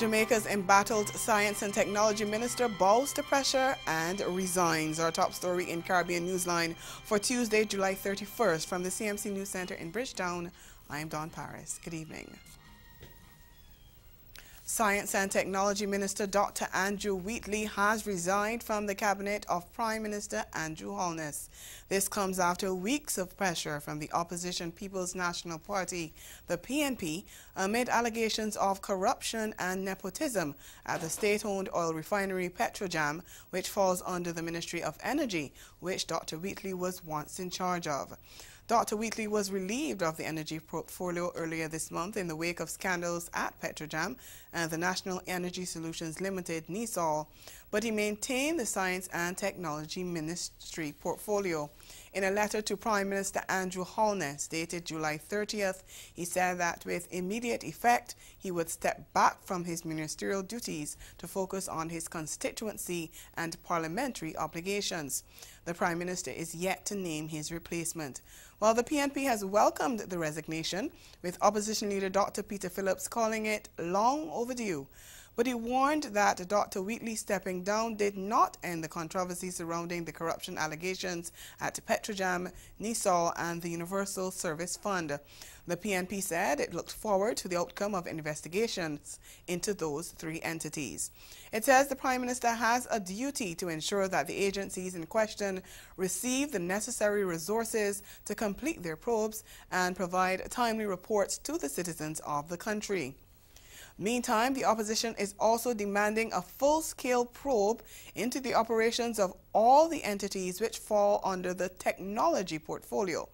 Jamaica's embattled Science and Technology Minister bows to pressure and resigns. Our top story in Caribbean Newsline for Tuesday, July 31st from the CMC News Center in Bridgetown. I am Dawn Paris. Good evening. Science and Technology Minister Dr. Andrew Wheatley has resigned from the cabinet of Prime Minister Andrew Holness. This comes after weeks of pressure from the opposition People's National Party, the PNP, amid allegations of corruption and nepotism at the state-owned oil refinery Petrojam, which falls under the Ministry of Energy, which Dr. Wheatley was once in charge of. Dr. Wheatley was relieved of the energy portfolio earlier this month in the wake of scandals at Petrojam and the National Energy Solutions Limited, NESOL, but he maintained the Science and Technology Ministry portfolio. In a letter to Prime Minister Andrew Holness, dated July 30th, he said that with immediate effect, he would step back from his ministerial duties to focus on his constituency and parliamentary obligations. The Prime Minister is yet to name his replacement. While the PNP has welcomed the resignation, with opposition leader Dr. Peter Phillips calling it long overdue. But he warned that Dr. Wheatley stepping down did not end the controversy surrounding the corruption allegations at Petrojam, NESOL and the Universal Service Fund. The PNP said it looked forward to the outcome of investigations into those three entities. It says the Prime Minister has a duty to ensure that the agencies in question receive the necessary resources to complete their probes and provide timely reports to the citizens of the country. Meantime, the opposition is also demanding a full-scale probe into the operations of all the entities which fall under the technology portfolio.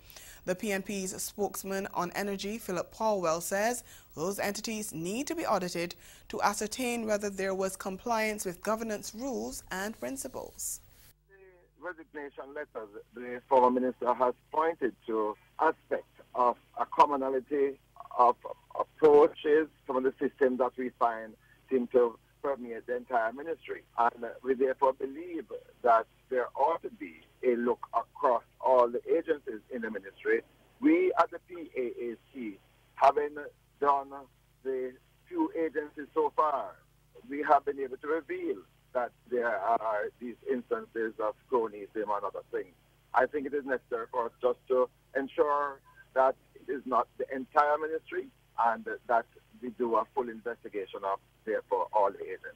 The PNP's spokesman on energy, Philip Paulwell, says those entities need to be audited to ascertain whether there was compliance with governance rules and principles. The resignation letter, the former minister has pointed to aspects of a commonality of approaches from the system that we find seem to permeate the entire ministry. And we therefore believe that there ought to be a look across all the agencies in the ministry. We at the PAAC, having done the few agencies so far, we have been able to reveal that there are these instances of cronyism and other things. I think it is necessary for us just to ensure that it is not the entire ministry and that we do a full investigation of, therefore, all the agencies.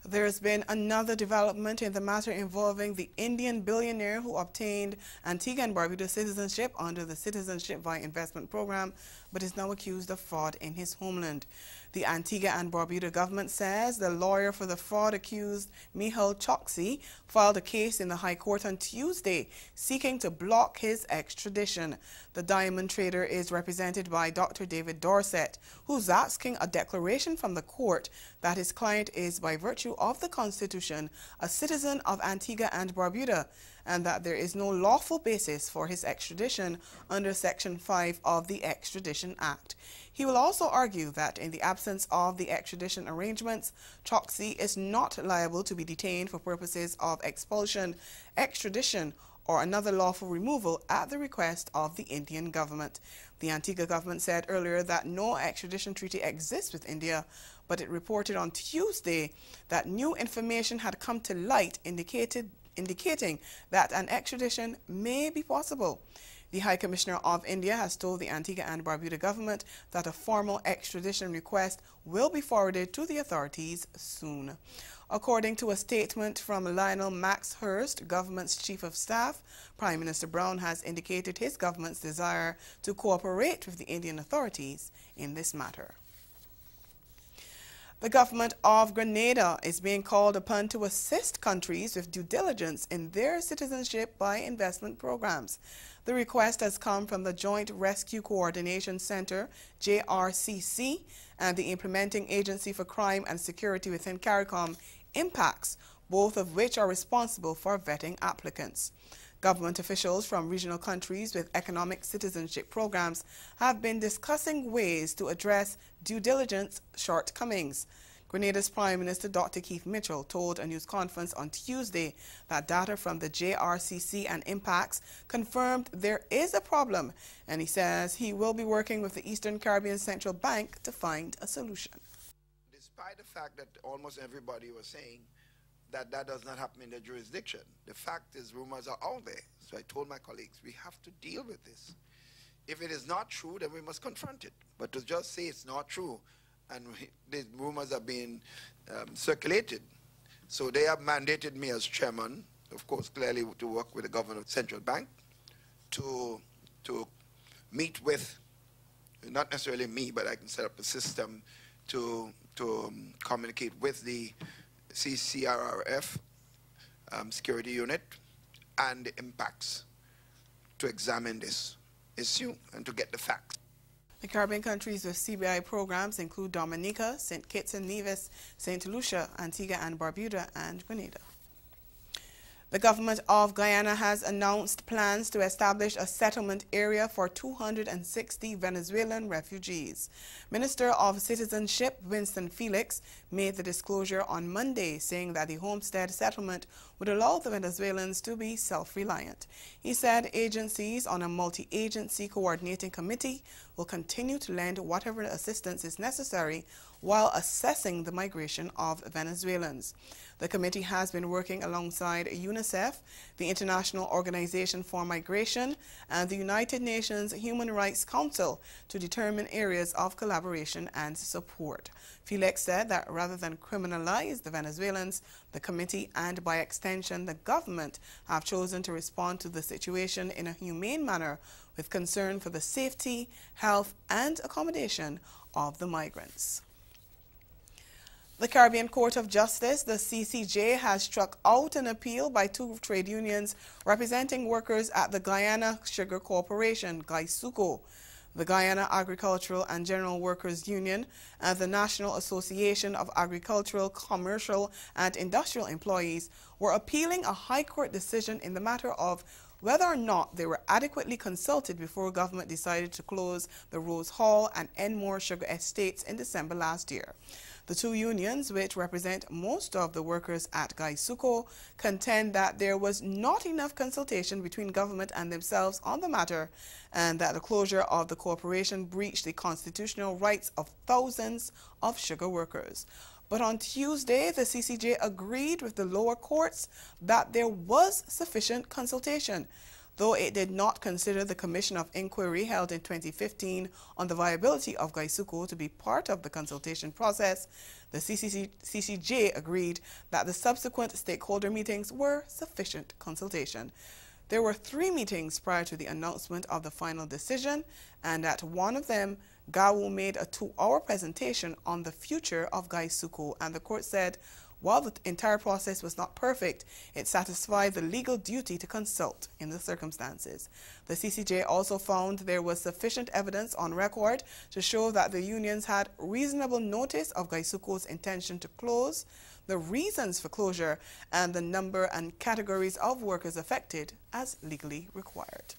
There's been another development in the matter involving the Indian billionaire who obtained Antigua and Barbuda citizenship under the Citizenship via Investment Program, but is now accused of fraud in his homeland. The Antigua and Barbuda government says the lawyer for the fraud accused, Michael Choksi, filed a case in the High Court on Tuesday seeking to block his extradition. The diamond trader is represented by Dr. David Dorset, who's asking a declaration from the court that his client is, by virtue of the Constitution, a citizen of Antigua and Barbuda, and that there is no lawful basis for his extradition under Section 5 of the Extradition Act. He will also argue that in the absence of the extradition arrangements, Choksi is not liable to be detained for purposes of expulsion, extradition, or another lawful removal at the request of the Indian government. The Antigua government said earlier that no extradition treaty exists with India, but it reported on Tuesday that new information had come to light indicating that an extradition may be possible. The High Commissioner of India has told the Antigua and Barbuda government that a formal extradition request will be forwarded to the authorities soon. According to a statement from Lionel Max Hurst, government's chief of staff, Prime Minister Brown has indicated his government's desire to cooperate with the Indian authorities in this matter. The government of Grenada is being called upon to assist countries with due diligence in their citizenship by investment programs. The request has come from the Joint Rescue Coordination Center, JRCC, and the Implementing Agency for Crime and Security within CARICOM, IMPACTS, both of which are responsible for vetting applicants. Government officials from regional countries with economic citizenship programs have been discussing ways to address due diligence shortcomings. Grenada's Prime Minister Dr. Keith Mitchell told a news conference on Tuesday that data from the JRCC and IMPACTS confirmed there is a problem, and he says he will be working with the Eastern Caribbean Central Bank to find a solution. despite the fact that almost everybody was saying that that does not happen in their jurisdiction, the fact is rumors are out there. So I told my colleagues, we have to deal with this. If it is not true, then we must confront it. But to just say it's not true, and the rumors are being circulated. So they have mandated me as chairman, of course, clearly to work with the governor of the central bank, to meet with, not necessarily me, but I can set up a system to communicate with the CCRRF security unit and the impacts to examine this issue and to get the facts. The Caribbean countries with CBI programs include Dominica, St. Kitts and Nevis, St. Lucia, Antigua and Barbuda, and Grenada. The government of Guyana has announced plans to establish a settlement area for 260 Venezuelan refugees. Minister of Citizenship Winston Felix made the disclosure on Monday, saying that the homestead settlement would allow the Venezuelans to be self-reliant. He said agencies on a multi-agency coordinating committee will continue to lend whatever assistance is necessary while assessing the migration of Venezuelans. The committee has been working alongside UNICEF, the International Organization for Migration, and the United Nations Human Rights Council to determine areas of collaboration and support. Felix said that rather than criminalize the Venezuelans, the committee and by extension the government have chosen to respond to the situation in a humane manner with concern for the safety, health and accommodation of the migrants. The Caribbean Court of Justice, the CCJ, has struck out an appeal by two trade unions representing workers at the Guyana Sugar Corporation, GAISUCO. The Guyana Agricultural and General Workers Union and the National Association of Agricultural, Commercial and Industrial Employees were appealing a High Court decision in the matter of whether or not they were adequately consulted before government decided to close the Rose Hall and Enmore sugar estates in December last year. The two unions, which represent most of the workers at GAISUCO, contend that there was not enough consultation between government and themselves on the matter and that the closure of the corporation breached the constitutional rights of thousands of sugar workers. But on Tuesday, the CCJ agreed with the lower courts that there was sufficient consultation. Though it did not consider the Commission of Inquiry held in 2015 on the viability of GAISUCO to be part of the consultation process, the CCJ agreed that the subsequent stakeholder meetings were sufficient consultation. There were 3 meetings prior to the announcement of the final decision, and at one of them, GAWU made a 2-hour presentation on the future of GAISUCO, and the court said, while the entire process was not perfect, it satisfied the legal duty to consult in the circumstances. The CCJ also found there was sufficient evidence on record to show that the unions had reasonable notice of GAISUCO's intention to close, the reasons for closure, and the number and categories of workers affected as legally required.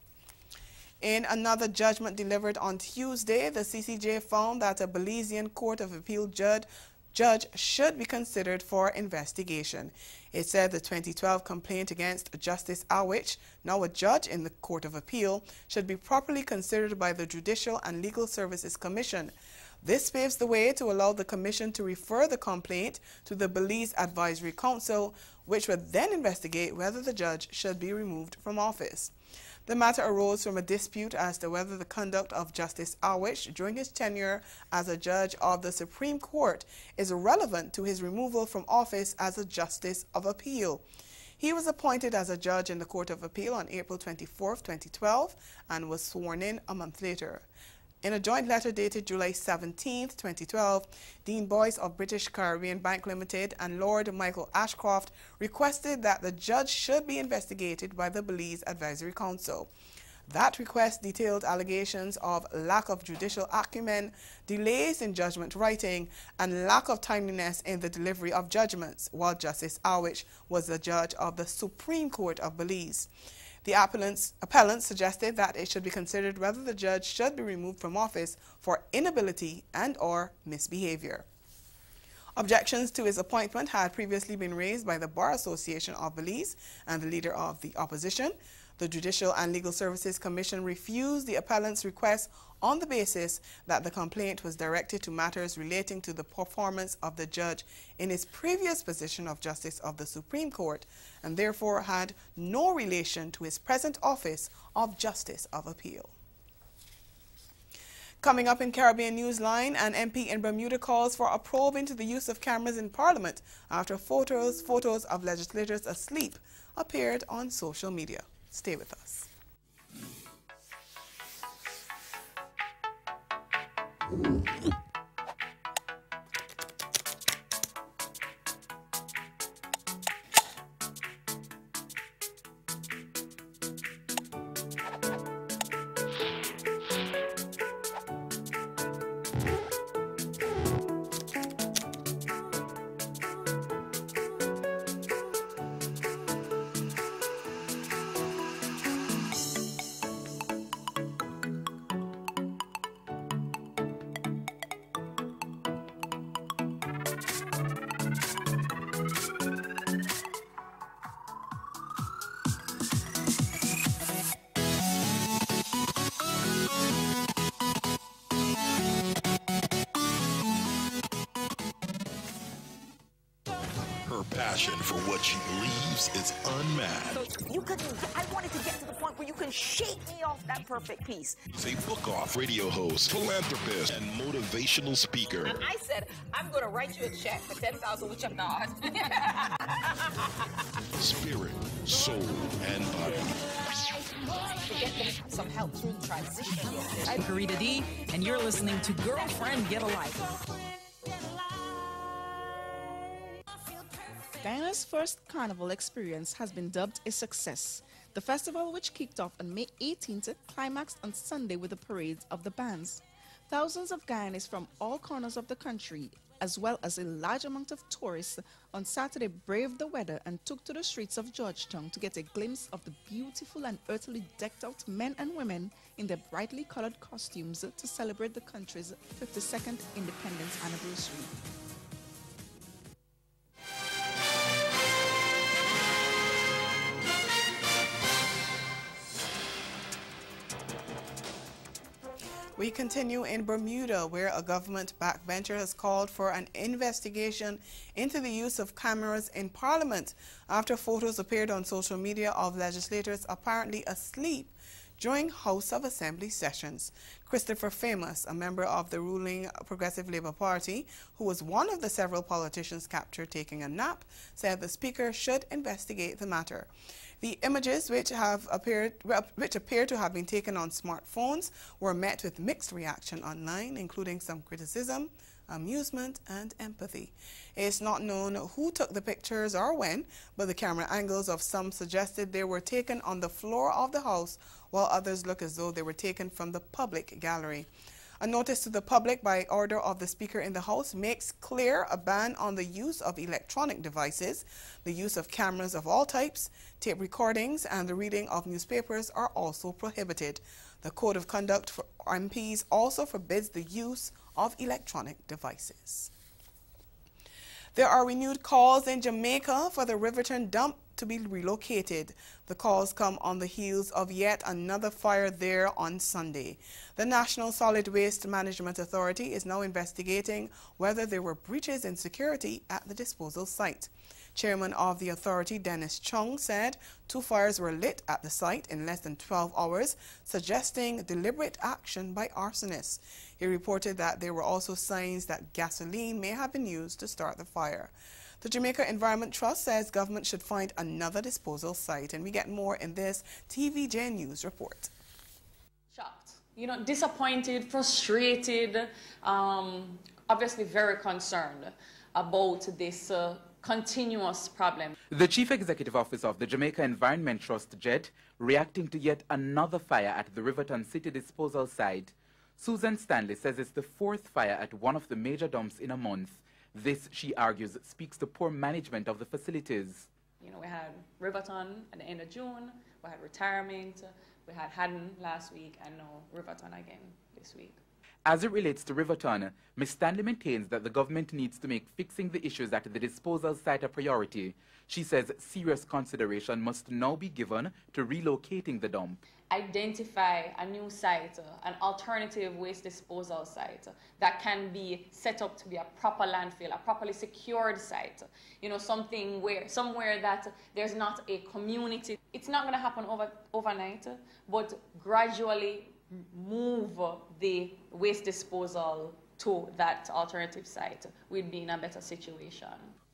In another judgment delivered on Tuesday, the CCJ found that a Belizean Court of Appeal judge should be considered for investigation. It said the 2012 complaint against Justice Awich, now a judge in the Court of Appeal, should be properly considered by the Judicial and Legal Services Commission. This paves the way to allow the Commission to refer the complaint to the Belize Advisory Council, which would then investigate whether the judge should be removed from office. The matter arose from a dispute as to whether the conduct of Justice Awich during his tenure as a judge of the Supreme Court is relevant to his removal from office as a Justice of Appeal. He was appointed as a judge in the Court of Appeal on April 24, 2012, and was sworn in a month later. In a joint letter dated July 17, 2012, Dean Boyce of British Caribbean Bank Limited and Lord Michael Ashcroft requested that the judge should be investigated by the Belize Advisory Council. That request detailed allegations of lack of judicial acumen, delays in judgment writing, and lack of timeliness in the delivery of judgments, while Justice Awich was the judge of the Supreme Court of Belize. The appellants suggested that it should be considered whether the judge should be removed from office for inability and/or misbehavior. Objections to his appointment had previously been raised by the Bar Association of Belize and the leader of the opposition. The Judicial and Legal Services Commission refused the appellant's request on the basis that the complaint was directed to matters relating to the performance of the judge in his previous position of Justice of the Supreme Court and therefore had no relation to his present office of Justice of Appeal. Coming up in Caribbean Newsline, an MP in Bermuda calls for a probe into the use of cameras in Parliament after photos of legislators asleep appeared on social media. Stay with us. Her passion for what she believes is unmatched. You couldn't, I wanted to get to the point where you can shake me off that perfect piece. She's a book-off radio host, philanthropist, and motivational speaker. And I said, I'm going to write you a check for $10,000, which I'm not. Spirit, soul, and body. To get them some help through the transition. I'm Karita D, and you're listening to Girlfriend Get a Life. Guyana's first carnival experience has been dubbed a success. The festival, which kicked off on May 18th, climaxed on Sunday with the parades of the bands. Thousands of Guyanese from all corners of the country, as well as a large amount of tourists, on Saturday braved the weather and took to the streets of Georgetown to get a glimpse of the beautiful and earthily decked out men and women in their brightly colored costumes to celebrate the country's 52nd independence anniversary. We continue in Bermuda, where a government backbencher has called for an investigation into the use of cameras in Parliament after photos appeared on social media of legislators apparently asleep during House of Assembly sessions. Christopher Famous, a member of the ruling Progressive Labour Party, who was one of the several politicians captured taking a nap, said the Speaker should investigate the matter. The images, which appear to have been taken on smartphones, were met with mixed reaction online, including some criticism, amusement, and empathy. It's not known who took the pictures or when, but the camera angles of some suggested they were taken on the floor of the House, while others look as though they were taken from the public gallery. A notice to the public by order of the Speaker in the House makes clear a ban on the use of electronic devices. The use of cameras of all types, tape recordings, and the reading of newspapers are also prohibited. The Code of Conduct for MPs also forbids the use of electronic devices. There are renewed calls in Jamaica for the Riverton dump to be relocated. The calls come on the heels of yet another fire there on Sunday. The National Solid Waste Management Authority is now investigating whether there were breaches in security at the disposal site. Chairman of the authority, Dennis Chung, said 2 fires were lit at the site in less than 12 hours, suggesting deliberate action by arsonists. He reported that there were also signs that gasoline may have been used to start the fire. The Jamaica Environment Trust says government should find another disposal site, and we get more in this TVJ News report. Shocked, disappointed, frustrated, obviously very concerned about this continuous problem. The Chief Executive Officer of the Jamaica Environment Trust, JET, reacting to yet another fire at the Riverton City disposal site. Susan Stanley says it's the 4th fire at one of the major dumps in a month. This, she argues, speaks to poor management of the facilities. We had Riverton at the end of June, we had retirement, we had Haddon last week, and now Riverton again this week. As it relates to Riverton, Ms. Stanley maintains that the government needs to make fixing the issues at the disposal site a priority. She says serious consideration must now be given to relocating the dump. Identify a new site, an alternative waste disposal site that can be set up to be a proper landfill, a properly secured site. You know, somewhere that there's not a community. It's not going to happen overnight, but gradually move the waste disposal to that alternative site, we'd be in a better situation.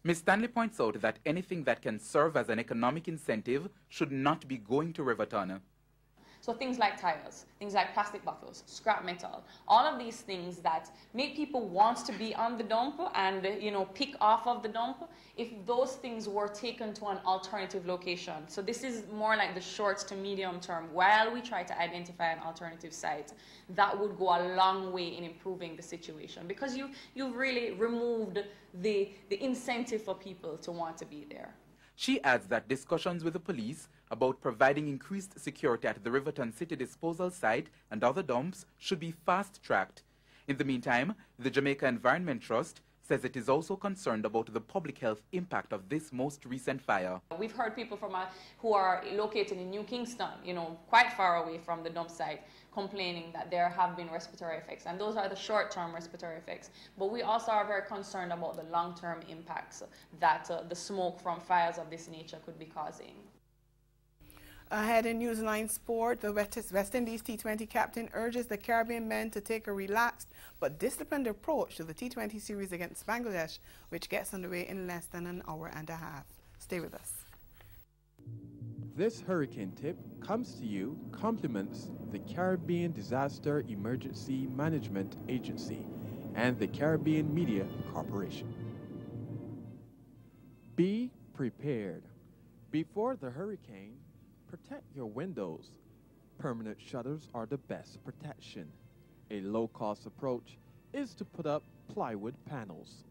Ms. Stanley points out that anything that can serve as an economic incentive should not be going to Riverton. So things like tires, things like plastic bottles, scrap metal, all of these things that make people want to be on the dump and, you know, pick off of the dump, if those things were taken to an alternative location. So this is more like the short to medium term. While we try to identify an alternative site, that would go a long way in improving the situation, because you've really removed the incentive for people to want to be there. She adds that discussions with the police about providing increased security at the Riverton City disposal site and other dumps should be fast-tracked. In the meantime, the Jamaica Environment Trust says it is also concerned about the public health impact of this most recent fire. We've heard people from who are located in New Kingston, you know, quite far away from the dump site, complaining that there have been respiratory effects, and those are the short-term respiratory effects. But we also are very concerned about the long-term impacts that the smoke from fires of this nature could be causing. Ahead in Newsline Sport, the West Indies T20 captain urges the Caribbean men to take a relaxed but disciplined approach to the T20 series against Bangladesh, which gets underway in less than an hour and a half. Stay with us. This hurricane tip comes to you compliments the Caribbean Disaster Emergency Management Agency and the Caribbean Media Corporation. Be prepared. Before the hurricane, protect your windows. Permanent shutters are the best protection. A low-cost approach is to put up plywood panels.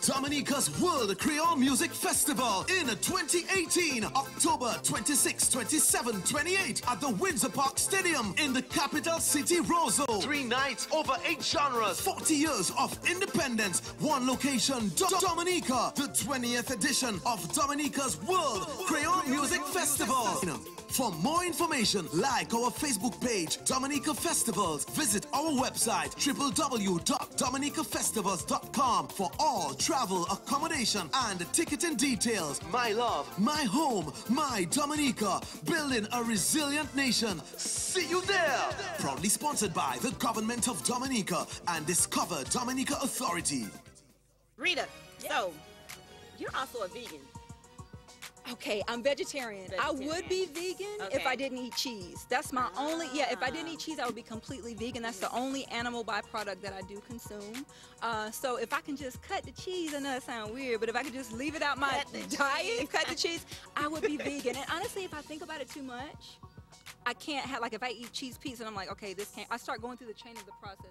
Dominica's World Creole Music Festival in 2018, October 26, 27, 28 at the Windsor Park Stadium in the capital city, Roseau. 3 nights, over 8 genres. 40 years of independence, one location, Dominica. The 20th edition of Dominica's World Creole Music Festival. For more information, like our Facebook page, Dominica Festivals. Visit our website, www.dominicafestivals.com for all travel, accommodation, and ticketing details. My love, my home, my Dominica. Building a resilient nation. See you there. Proudly sponsored by the Government of Dominica and Discover Dominica Authority. Rita, so you're also a vegan. Okay, I'm vegetarian. I would be vegan if I didn't eat cheese. That's my only, if I didn't eat cheese, I would be completely vegan. That's the only animal byproduct that I do consume. So if I can just cut the cheese, I know that sounds weird, but if I could just leave it out my diet, cut the cheese, I would be vegan. And honestly, if I think about it too much, I can't have, like if I eat cheese pizza and I'm like, okay, this can't, I start going through the chain of the process.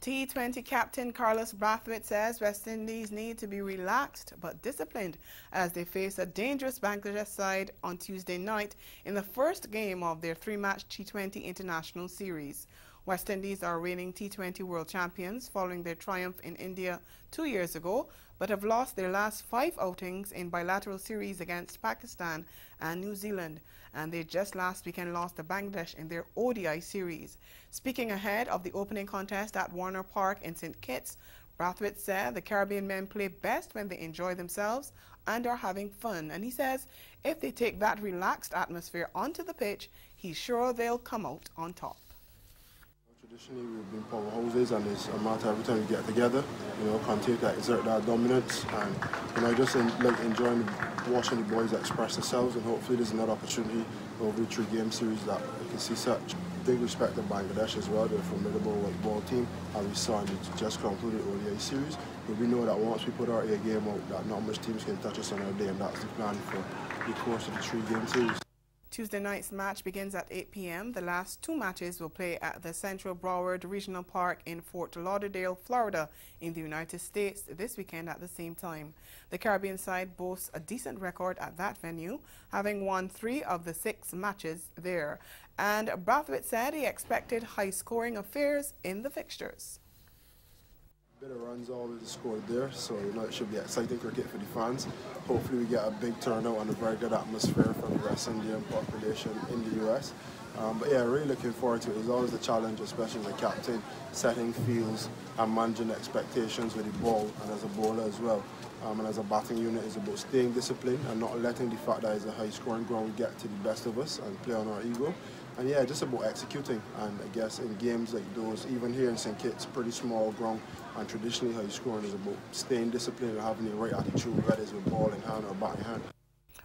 T20 captain Carlos Brathwaite says West Indies need to be relaxed but disciplined as they face a dangerous Bangladesh side on Tuesday night in the first game of their 3-match T20 international series. West Indies are reigning T20 world champions following their triumph in India 2 years ago, but have lost their last 5 outings in bilateral series against Pakistan and New Zealand, and they just last weekend lost to Bangladesh in their ODI series. Speaking ahead of the opening contest at Warner Park in St. Kitts, Brathwaite said the Caribbean men play best when they enjoy themselves and are having fun, and he says if they take that relaxed atmosphere onto the pitch, he's sure they'll come out on top. Traditionally, we've been powerhouses, and it's a matter every time we get together, continue to exert that dominance, and just enjoying watching the boys express themselves, and hopefully there's another opportunity over the 3-game series that we can see such big respect of Bangladesh as well. They're a formidable ball team, as we saw in the just concluded ODI series. But we know that once we put our A game out, that not much teams can touch us on our day, and that's the plan for the course of the 3-game series. Tuesday night's match begins at 8 p.m. The last two matches will play at the Central Broward Regional Park in Fort Lauderdale, Florida, in the United States this weekend at the same time. The Caribbean side boasts a decent record at that venue, having won 3 of the 6 matches there. And Brathwaite said he expected high-scoring affairs in the fixtures. Bit of runs always scored there, so it should be exciting cricket for the fans. Hopefully we get a big turnout and a very good atmosphere from the West Indian population in the US. But yeah, really looking forward to it. It's always a challenge, especially as a captain, setting fields and managing expectations with the ball and as a bowler as well. And as a batting unit, it's about staying disciplined and not letting the fact that it's a high-scoring ground get to the best of us and play on our ego. And yeah, just about executing. And I guess in games like those, even here in St. Kitts, pretty small ground, and traditionally high-scoring is about staying disciplined and having the right attitude, whether it's with ball in hand or bat in hand.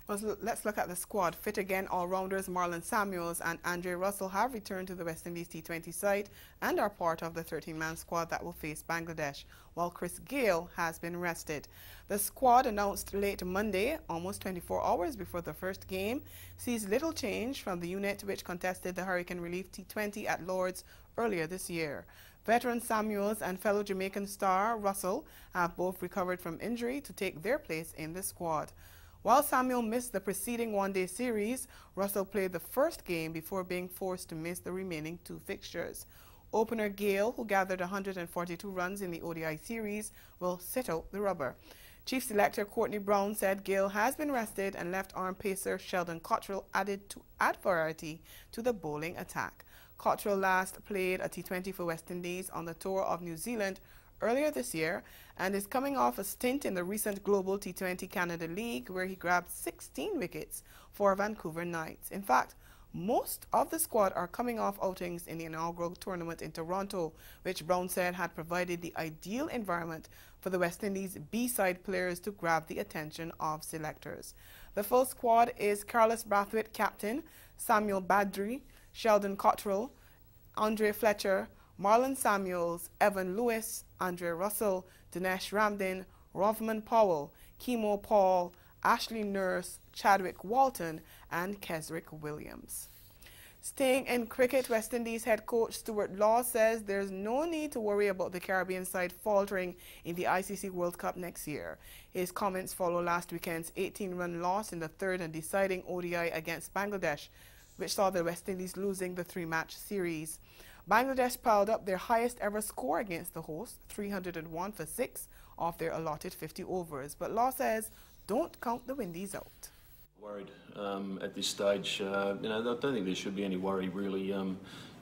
Well, let's look at the squad. Fit again, all-rounders Marlon Samuels and Andre Russell have returned to the West Indies T20 side and are part of the 13-man squad that will face Bangladesh, while Chris Gayle has been rested. The squad, announced late Monday, almost 24 hours before the first game, sees little change from the unit which contested the Hurricane Relief T20 at Lord's earlier this year. Veteran Samuels and fellow Jamaican star Russell have both recovered from injury to take their place in the squad. While Samuel missed the preceding one-day series, Russell played the first game before being forced to miss the remaining 2 fixtures. Opener Gayle, who gathered 142 runs in the ODI series, will sit out the rubber. Chief Selector Courtney Brown said Gayle has been rested and left-arm pacer Sheldon Cottrell added to add variety to the bowling attack. Cottrell last played a T20 for West Indies on the tour of New Zealand earlier this year and is coming off a stint in the recent Global T20 Canada League where he grabbed 16 wickets for Vancouver Knights. In fact, most of the squad are coming off outings in the inaugural tournament in Toronto, which Brown said had provided the ideal environment for the West Indies B-side players to grab the attention of selectors. The full squad is Carlos Brathwaite, captain, Samuel Badri, Sheldon Cottrell, Andre Fletcher, Marlon Samuels, Evan Lewis, Andre Russell, Dinesh Ramdin, Rovman Powell, Kemo Paul, Ashley Nurse, Chadwick Walton, and Kesrick Williams. Staying in cricket, West Indies head coach Stuart Law says there's no need to worry about the Caribbean side faltering in the ICC World Cup next year. His comments follow last weekend's 18-run loss in the third and deciding ODI against Bangladesh, which saw the West Indies losing the 3-match series. Bangladesh piled up their highest ever score against the hosts, 301 for 6 off their allotted 50 overs. But Law says, don't count the Windies out. Worried at this stage. I don't think there should be any worry really.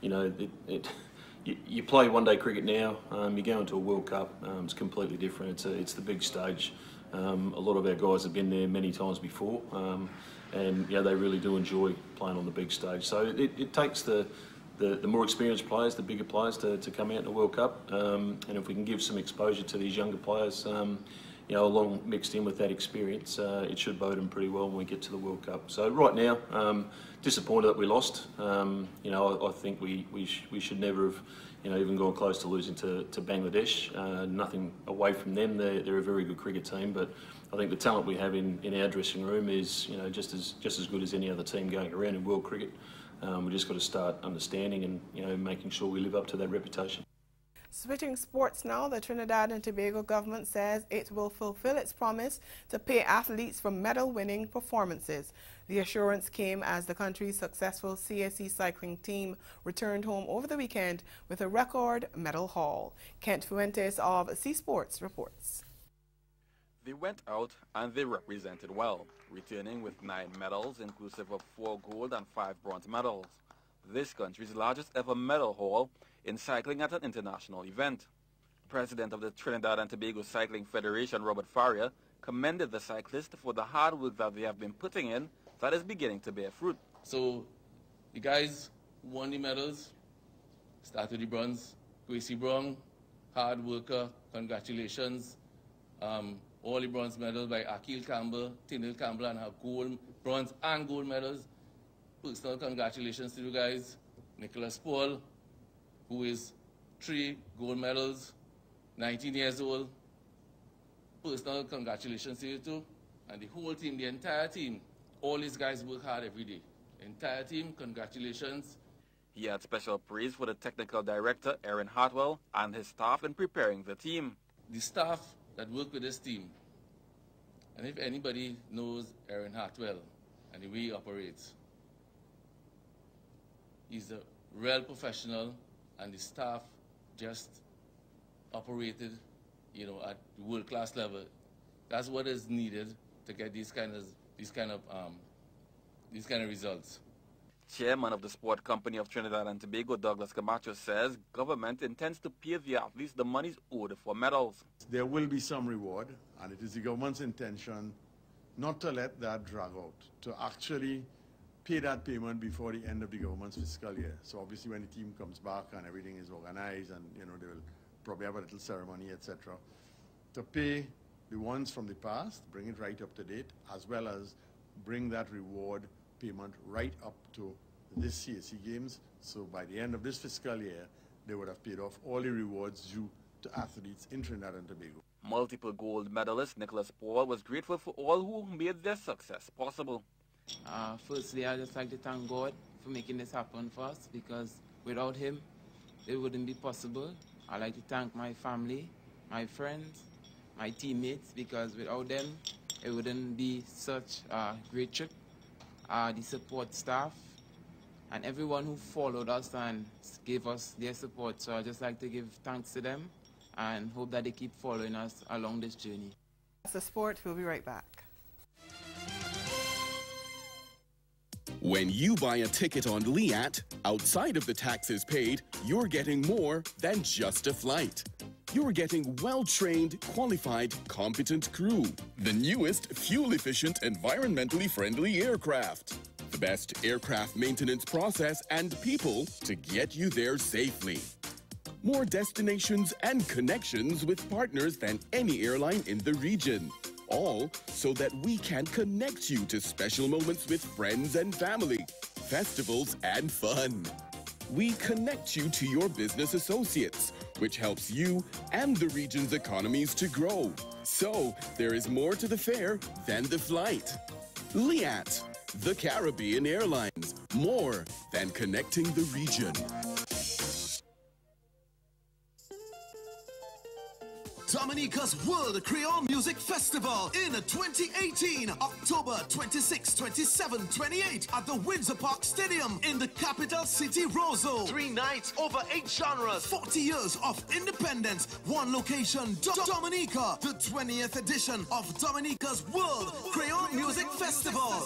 You play one-day cricket now. You go into a World Cup. It's completely different. It's the big stage. A lot of our guys have been there many times before, and they really do enjoy playing on the big stage. So it takes the more experienced players, the bigger players, to come out in the World Cup. And if we can give some exposure to these younger players, along mixed in with that experience, it should bode them pretty well when we get to the World Cup. So right now, disappointed that we lost. I think we should never have, even gone close to losing to Bangladesh. Nothing away from them. They're a very good cricket team, but I think the talent we have in our dressing room is, just as good as any other team going around in world cricket. We just got to start understanding and making sure we live up to that reputation. Switching sports now, the Trinidad and Tobago government says it will fulfill its promise to pay athletes for medal-winning performances. The assurance came as the country's successful CSE cycling team returned home over the weekend with a record medal haul. Kent Fuentes of C Sports reports. They went out and they represented well, returning with 9 medals, inclusive of 4 gold and 5 bronze medals. This country's largest ever medal haul in cycling at an international event. President of the Trinidad and Tobago Cycling Federation, Robert Faria, commended the cyclists for the hard work that they have been putting in that is beginning to bear fruit. So the guys won the medals, started the bronze. Gracie Brown, hard worker, congratulations. All the bronze medals by Akil Campbell, Tinil Campbell, and have gold, bronze and gold medals. Personal congratulations to you guys. Nicholas Paul, who is 3 gold medals, 19 years old. Personal congratulations to you too. And the whole team, the entire team, all these guys work hard every day. entire team, congratulations. He had special praise for the technical director, Aaron Hartwell, and his staff in preparing the team. The staff that work with this team, and if anybody knows Aaron Hartwell and the way he operates, he's a real professional, and the staff just operated, you know, at world-class level. That's what is needed to get these kind of results. Chairman of the Sport Company of Trinidad and Tobago, Douglas Camacho, says government intends to pay the athletes the monies owed for medals. There will be some reward, and it is the government's intention not to let that drag out, to actually pay that payment before the end of the government's fiscal year. So obviously when the team comes back and everything is organized, and you know, they will probably have a little ceremony, etc., to pay the ones from the past, bring it right up to date, as well as bring that reward payment right up to this CAC Games. So by the end of this fiscal year, they would have paid off all the rewards due to athletes in Trinidad and Tobago. Multiple gold medalist Nicholas Paul was grateful for all who made their success possible. Firstly, I'd just like to thank God for making this happen for us, because without him, it wouldn't be possible. I'd like to thank my family, my friends, my teammates, because without them, it wouldn't be such a great trip. The support staff and everyone who followed us and gave us their support. So I'd just like to give thanks to them and hope that they keep following us along this journey. That's the sport. We'll be right back. When you buy a ticket on Liat, outside of the taxes paid, you're getting more than just a flight. You're getting well-trained, qualified, competent crew. The newest, fuel-efficient, environmentally friendly aircraft. The best aircraft maintenance process and people to get you there safely. More destinations and connections with partners than any airline in the region. All so that we can connect you to special moments with friends and family, festivals and fun. We connect you to your business associates, which helps you and the region's economies to grow. So there is more to the fare than the flight. Liat, the Caribbean Airlines, more than connecting the region. Dominica's World Creole Music Festival in 2018, October 26, 27, 28 at the Windsor Park Stadium in the capital city, Roseau. 3 nights, over 8 genres. 40 years of independence, one location, Dominica, the 20th edition of Dominica's World Creole Music Festival.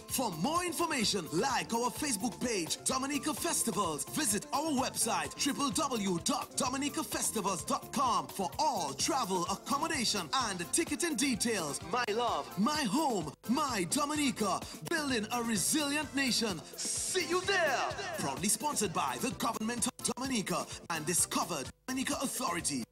For more information, like our Facebook page, Dominica Festivals. Visit our website, www.dominicafestivals.com for all travel, accommodation, and ticketing details. My love, my home, my Dominica, building a resilient nation. See you there! Proudly sponsored by the Government of Dominica and Discover Dominica Authority.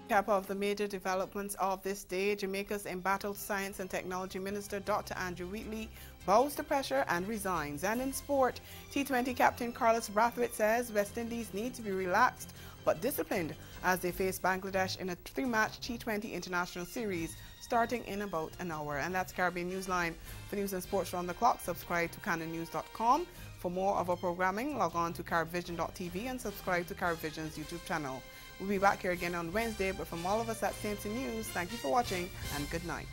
Cap of the major developments of this day, Jamaica's embattled Science and Technology Minister Dr. Andrew Wheatley bows to pressure and resigns. And in sport, T20 captain Carlos Brathwaite says West Indies need to be relaxed but disciplined as they face Bangladesh in a 3-match T20 international series starting in about an hour. And that's Caribbean Newsline. For news and sports around the clock, subscribe to CanonNews.com. For more of our programming, log on to caribvision.tv and subscribe to Caribvision's YouTube channel. We'll be back here again on Wednesday, but from all of us at CMC News, thank you for watching and good night.